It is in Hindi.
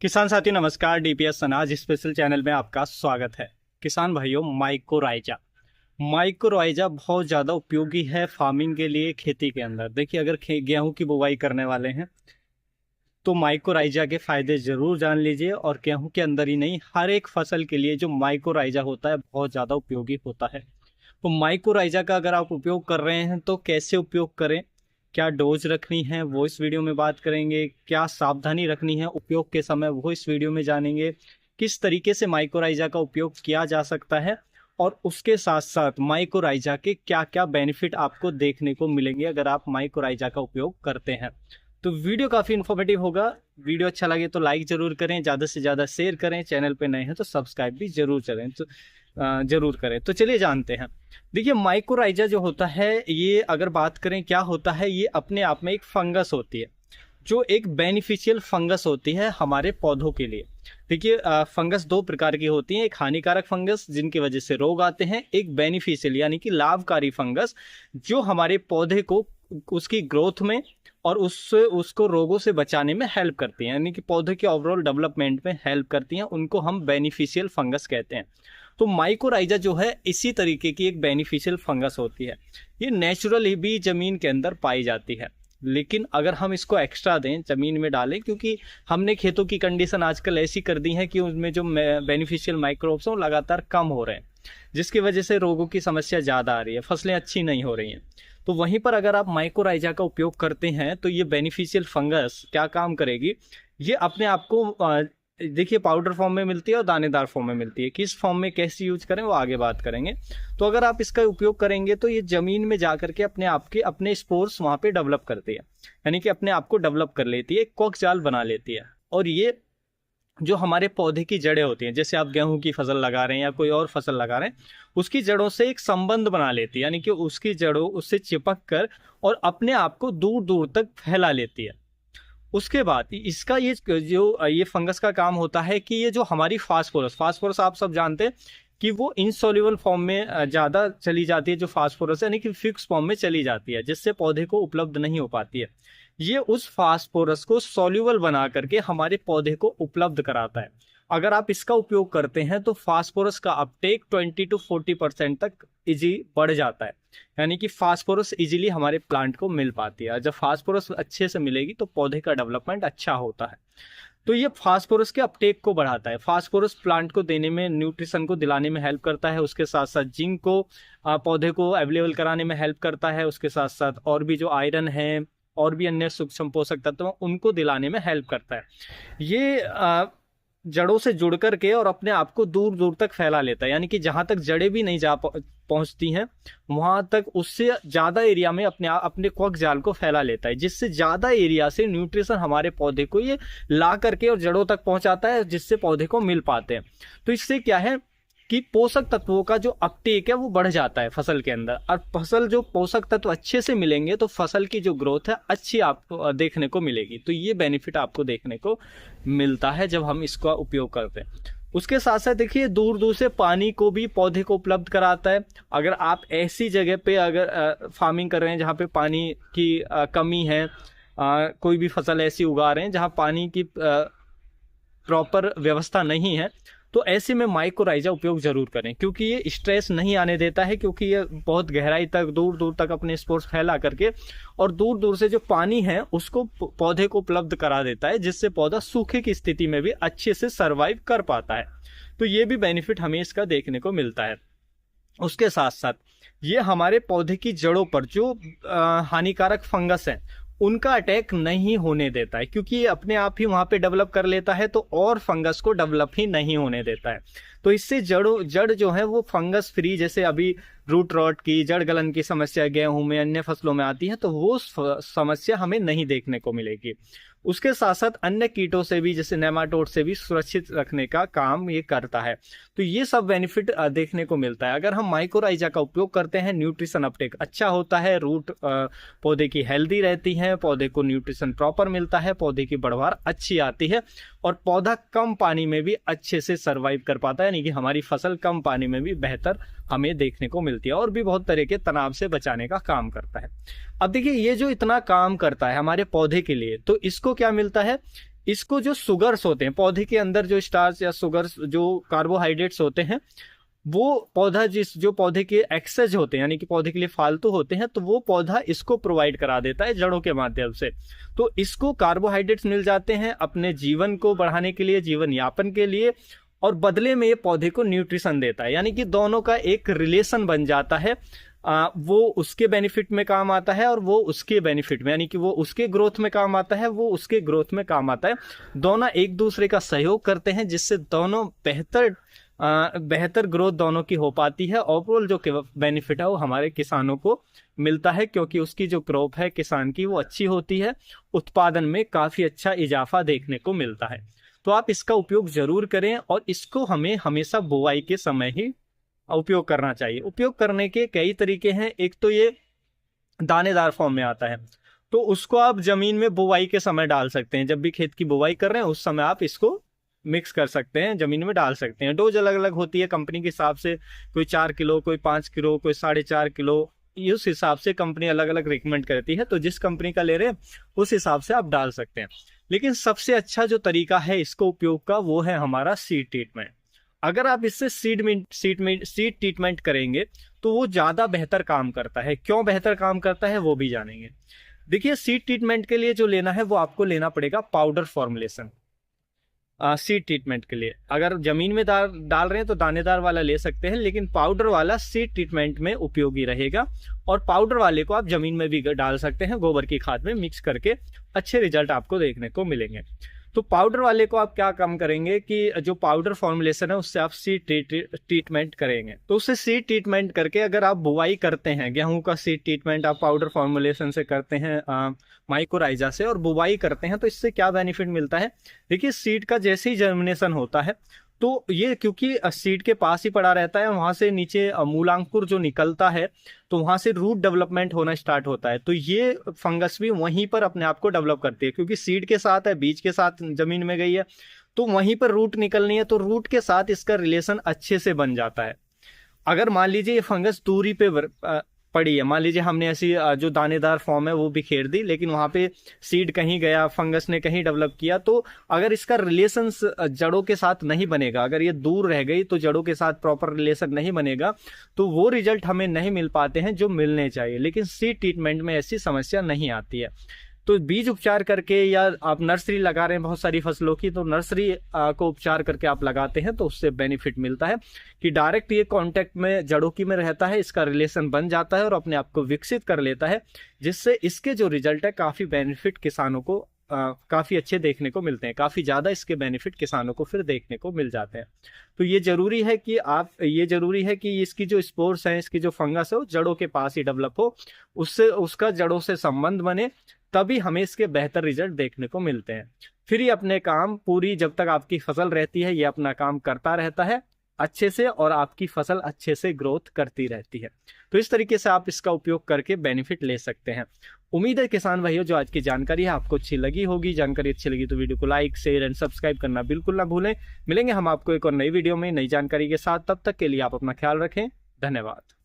किसान साथी नमस्कार। डीपीएस अनाज स्पेशल चैनल में आपका स्वागत है। किसान भाइयों, माइक्रोराइजा बहुत ज़्यादा उपयोगी है फार्मिंग के लिए, खेती के अंदर। देखिए, अगर गेहूं की बुवाई करने वाले हैं तो माइक्रोराइजा के फायदे जरूर जान लीजिए। और गेहूं के अंदर ही नहीं, हर एक फसल के लिए जो माइक्रोराइजा होता है बहुत ज़्यादा उपयोगी होता है। तो माइक्रोराइजा का अगर आप उपयोग कर रहे हैं तो कैसे उपयोग करें, क्या डोज रखनी है वो इस वीडियो में बात करेंगे, क्या सावधानी रखनी है उपयोग के समय वो इस वीडियो में जानेंगे, किस तरीके से माइक्रोराइजा का उपयोग किया जा सकता है और उसके साथ साथ माइक्रोराइजा के क्या क्या बेनिफिट आपको देखने को मिलेंगे अगर आप माइक्रोराइजा का उपयोग करते हैं। तो वीडियो काफ़ी इन्फॉर्मेटिव होगा। वीडियो अच्छा लगे तो लाइक ज़रूर करें, ज़्यादा से ज़्यादा शेयर करें, चैनल पे नए हैं तो सब्सक्राइब भी जरूर करें। तो चलिए जानते हैं। देखिए, माइक्रोराइजा जो होता है, ये अगर बात करें क्या होता है, ये अपने आप में एक फंगस होती है जो एक बेनिफिशियल फंगस होती है हमारे पौधों के लिए। देखिए, फंगस दो प्रकार की होती हैं। एक हानिकारक फंगस जिनकी वजह से रोग आते हैं, एक बेनिफिशियल यानी कि लाभकारी फंगस जो हमारे पौधे को उसकी ग्रोथ में और उसको रोगों से बचाने में हेल्प करती हैं, यानी कि पौधे के ओवरऑल डेवलपमेंट में हेल्प करती हैं। उनको हम बेनिफिशियल फंगस कहते हैं। तो माइक्रोराइजा जो है इसी तरीके की एक बेनिफिशियल फंगस होती है। ये नेचुरली भी जमीन के अंदर पाई जाती है, लेकिन अगर हम इसको एक्स्ट्रा दें, जमीन में डालें, क्योंकि हमने खेतों की कंडीशन आजकल ऐसी कर दी है कि उसमें जो बेनिफिशियल माइक्रोब्स हैं वो लगातार कम हो रहे हैं, जिसकी वजह से रोगों की समस्या ज़्यादा आ रही है, फसलें अच्छी नहीं हो रही हैं। तो वहीं पर अगर आप माइक्रोराइजा का उपयोग करते हैं तो ये बेनिफिशियल फंगस क्या काम करेगी, ये अपने आप को देखिए पाउडर फॉर्म में मिलती है और दानेदार फॉर्म में मिलती है। किस फॉर्म में कैसे यूज करें वो आगे बात करेंगे। तो अगर आप इसका उपयोग करेंगे तो ये जमीन में जा करके अपने स्पोर्स वहां पे डेवलप करती है, यानी कि अपने आप को डेवलप कर लेती है, कोक जाल बना लेती है। और ये जो हमारे पौधे की जड़ें होती हैं, जैसे आप गेहूं की फसल लगा रहे हैं या कोई और फसल लगा रहे हैं, उसकी जड़ों से एक संबंध बना लेती है, यानी कि उसकी जड़ों उससे चिपक कर और अपने आप को दूर दूर तक फैला लेती है। उसके बाद इसका ये फंगस का काम होता है कि ये जो हमारी फास्फोरस आप सब जानते हैं कि वो इनसॉल्युबल फॉर्म में ज़्यादा चली जाती है। जो फास्फोरस है यानी कि फिक्स फॉर्म में चली जाती है, जिससे पौधे को उपलब्ध नहीं हो पाती है। ये उस फास्फोरस को सॉल्युबल बना करके हमारे पौधे को उपलब्ध कराता है। अगर आप इसका उपयोग करते हैं तो फास्फोरस का अपटेक 20 to 40% तक इजी बढ़ जाता है, यानी कि फास्फोरस इजीली हमारे प्लांट को मिल पाती है। जब फास्फोरस अच्छे से मिलेगी तो पौधे का डेवलपमेंट अच्छा होता है। तो ये फास्फोरस के अपटेक को बढ़ाता है। फास्फोरस प्लांट को देने में, न्यूट्रिशन को दिलाने में हेल्प करता है। उसके साथ साथ जिंक को पौधे को अवेलेबल कराने में हेल्प करता है। उसके साथ साथ और भी जो आयरन है और भी अन्य सूक्ष्म पोषक तत्व उनको दिलाने में हेल्प करता है। ये जड़ों से जुड़ करके और अपने आप को दूर दूर तक फैला लेता है, यानी कि जहां तक जड़ें भी नहीं जा पहुंचती हैं वहां तक उससे ज्यादा एरिया में अपने कोक जाल को फैला लेता है, जिससे ज्यादा एरिया से न्यूट्रिशन हमारे पौधे को ये ला करके और जड़ों तक पहुंचाता है, जिससे पौधे को मिल पाते हैं। तो इससे क्या है कि पोषक तत्वों का जो अपटेक है वो बढ़ जाता है फसल के अंदर, और फसल जो पोषक तत्व अच्छे से मिलेंगे तो फसल की जो ग्रोथ है अच्छी आपको देखने को मिलेगी। तो ये बेनिफिट आपको देखने को मिलता है जब हम इसका उपयोग करते हैं। उसके साथ साथ देखिए, दूर दूर से पानी को भी पौधे को उपलब्ध कराता है। अगर आप ऐसी जगह पे अगर फार्मिंग कर रहे हैं जहाँ पे पानी की कमी है, कोई भी फसल ऐसी उगा रहे हैं जहाँ पानी की प्रॉपर व्यवस्था नहीं है, तो ऐसे में माइक्रोराइजा उपयोग जरूर करें, क्योंकि ये स्ट्रेस नहीं आने देता है, क्योंकि ये बहुत गहराई तक दूर दूर तक अपने स्पोर्स फैला करके और दूर दूर से जो पानी है उसको पौधे को उपलब्ध करा देता है, जिससे पौधा सूखे की स्थिति में भी अच्छे से सर्वाइव कर पाता है। तो ये भी बेनिफिट हमें इसका देखने को मिलता है। उसके साथ साथ ये हमारे पौधे की जड़ों पर जो हानिकारक फंगस है उनका अटैक नहीं होने देता है, क्योंकि ये अपने आप ही वहां पे डेवलप कर लेता है, तो और फंगस को डेवलप ही नहीं होने देता है। तो इससे जड़ जो है वो फंगस फ्री, जैसे अभी रूट रॉट की, जड़ गलन की समस्या गेहूं में, अन्य फसलों में आती है, तो वो समस्या हमें नहीं देखने को मिलेगी। उसके साथ साथ अन्य कीटों से भी, जैसे नेमाटोड से भी सुरक्षित रखने का काम ये करता है। तो ये सब बेनिफिट देखने को मिलता है अगर हम माइक्रोराइजा का उपयोग करते हैं। न्यूट्रिशन अपटेक अच्छा होता है, रूट पौधे की हेल्दी रहती है, पौधे को न्यूट्रिशन प्रॉपर मिलता है, पौधे की बढ़वार अच्छी आती है और पौधा कम पानी में भी अच्छे से सर्वाइव कर पाता है, यानी कि हमारी फसल कम पानी में भी बेहतर हमें देखने को मिलती है और भी बहुत तरह के तनाव से बचाने का काम करता है। अब देखिए, ये जो इतना काम करता है हमारे पौधे के लिए, तो इसको क्या मिलता है, इसको जो शुगर्स होते हैं पौधे के अंदर, जो स्टार्च या शुगर्स जो कार्बोहाइड्रेट्स होते हैं, वो पौधा जो पौधे के एक्सेस होते हैं यानी कि पौधे के लिए फालतू होते हैं, तो वो पौधा इसको प्रोवाइड करा देता है जड़ों के माध्यम से। तो इसको कार्बोहाइड्रेट्स मिल जाते हैं अपने जीवन को बढ़ाने के लिए, जीवन यापन के लिए, और बदले में ये पौधे को न्यूट्रिशन देता है। यानी कि दोनों का एक रिलेशन बन जाता है। वो उसके बेनिफिट में काम आता है और वो उसके बेनिफिट में, यानी कि वो उसके ग्रोथ में काम आता है, वो उसके ग्रोथ में काम आता है। दोनों एक दूसरे का सहयोग करते हैं, जिससे दोनों बेहतर ग्रोथ दोनों की हो पाती है। ओवरऑल जो बेनिफिट है वो हमारे किसानों को मिलता है, क्योंकि उसकी जो क्रॉप है किसान की वो अच्छी होती है, उत्पादन में काफी अच्छा इजाफा देखने को मिलता है। तो आप इसका उपयोग जरूर करें, और इसको हमें हमेशा बुवाई के समय ही उपयोग करना चाहिए। उपयोग करने के कई तरीके हैं। एक तो ये दानेदार फॉर्म में आता है, तो उसको आप जमीन में बुवाई के समय डाल सकते हैं। जब भी खेत की बुवाई कर रहे हैं उस समय आप इसको मिक्स कर सकते हैं, जमीन में डाल सकते हैं। डोज अलग अलग होती है कंपनी के हिसाब से, कोई 4 किलो, कोई 5 किलो, कोई 4.5 किलो, उस हिसाब से कंपनी अलग अलग रिकमेंड करती है। तो जिस कंपनी का ले रहे हैं उस हिसाब से आप डाल सकते हैं। लेकिन सबसे अच्छा जो तरीका है इसको उपयोग का, वो है हमारा सीड ट्रीटमेंट। अगर आप इससे सीड ट्रीटमेंट करेंगे तो वो ज्यादा बेहतर काम करता है। क्यों बेहतर काम करता है वो भी जानेंगे। देखिए, सीड ट्रीटमेंट के लिए जो लेना है वो आपको लेना पड़ेगा पाउडर फॉर्मुलेशन। सीड ट्रीटमेंट के लिए अगर जमीन में डाल रहे हैं तो दानेदार वाला ले सकते हैं, लेकिन पाउडर वाला सीड ट्रीटमेंट में उपयोगी रहेगा। और पाउडर वाले को आप जमीन में भी डाल सकते हैं, गोबर की खाद में मिक्स करके अच्छे रिजल्ट आपको देखने को मिलेंगे। तो पाउडर वाले को आप क्या काम करेंगे कि जो पाउडर फॉर्मुलेशन है उससे आप सीड ट्रीटमेंट करेंगे। तो उससे सीड ट्रीटमेंट करके अगर आप बुवाई करते हैं, गेहूं का सीड ट्रीटमेंट आप पाउडर फॉर्मुलेशन से करते हैं, माइकोराइजा से, और बुवाई करते हैं, तो इससे क्या बेनिफिट मिलता है। देखिए, सीड का जैसे ही जर्मिनेशन होता है तो ये क्योंकि सीड के पास ही पड़ा रहता है, वहां से नीचे मूलांकुर जो निकलता है तो वहां से रूट डेवलपमेंट होना स्टार्ट होता है। तो ये फंगस भी वहीं पर अपने आप को डेवलप करती है, क्योंकि सीड के साथ है, बीज के साथ जमीन में गई है, तो वहीं पर रूट निकलनी है, तो रूट के साथ इसका रिलेशन अच्छे से बन जाता है। अगर मान लीजिए ये फंगस दूरी पे पड़ी है, मान लीजिए हमने ऐसी जो दानेदार फॉर्म है वो बिखेर दी, लेकिन वहां पे सीड कहीं गया, फंगस ने कहीं डेवलप किया, तो अगर इसका रिलेशन जड़ों के साथ नहीं बनेगा, अगर ये दूर रह गई तो जड़ों के साथ प्रॉपर रिलेशन नहीं बनेगा, तो वो रिजल्ट हमें नहीं मिल पाते हैं जो मिलने चाहिए। लेकिन सीड ट्रीटमेंट में ऐसी समस्या नहीं आती है। तो बीज उपचार करके, या आप नर्सरी लगा रहे हैं बहुत सारी फसलों की, तो नर्सरी को उपचार करके आप लगाते हैं तो उससे बेनिफिट मिलता है कि डायरेक्ट ये कांटेक्ट में जड़ों की में रहता है, इसका रिलेशन बन जाता है और अपने आप को विकसित कर लेता है, जिससे इसके जो रिजल्ट है काफी बेनिफिट किसानों को काफी अच्छे देखने को मिलते हैं। काफी ज्यादा इसके बेनिफिट किसानों को फिर देखने को मिल जाते हैं। तो ये जरूरी है कि इसकी जो स्पोर्स हैं, इसकी जो फंगस है वो जड़ों के पास ही डेवलप हो, उससे उसका जड़ों से संबंध बने, तभी हमें इसके बेहतर रिजल्ट देखने को मिलते हैं। फिर ये अपने काम पूरी, जब तक आपकी फसल रहती है, ये अपना काम करता रहता है अच्छे से, और आपकी फसल अच्छे से ग्रोथ करती रहती है। तो इस तरीके से आप इसका उपयोग करके बेनिफिट ले सकते हैं। उम्मीद है किसान भाइयों जो आज की जानकारी है आपको अच्छी लगी होगी। जानकारी अच्छी लगी तो वीडियो को लाइक, शेयर एंड सब्सक्राइब करना बिल्कुल ना भूलें। मिलेंगे हम आपको एक और नई वीडियो में नई जानकारी के साथ। तब तक के लिए आप अपना ख्याल रखें। धन्यवाद।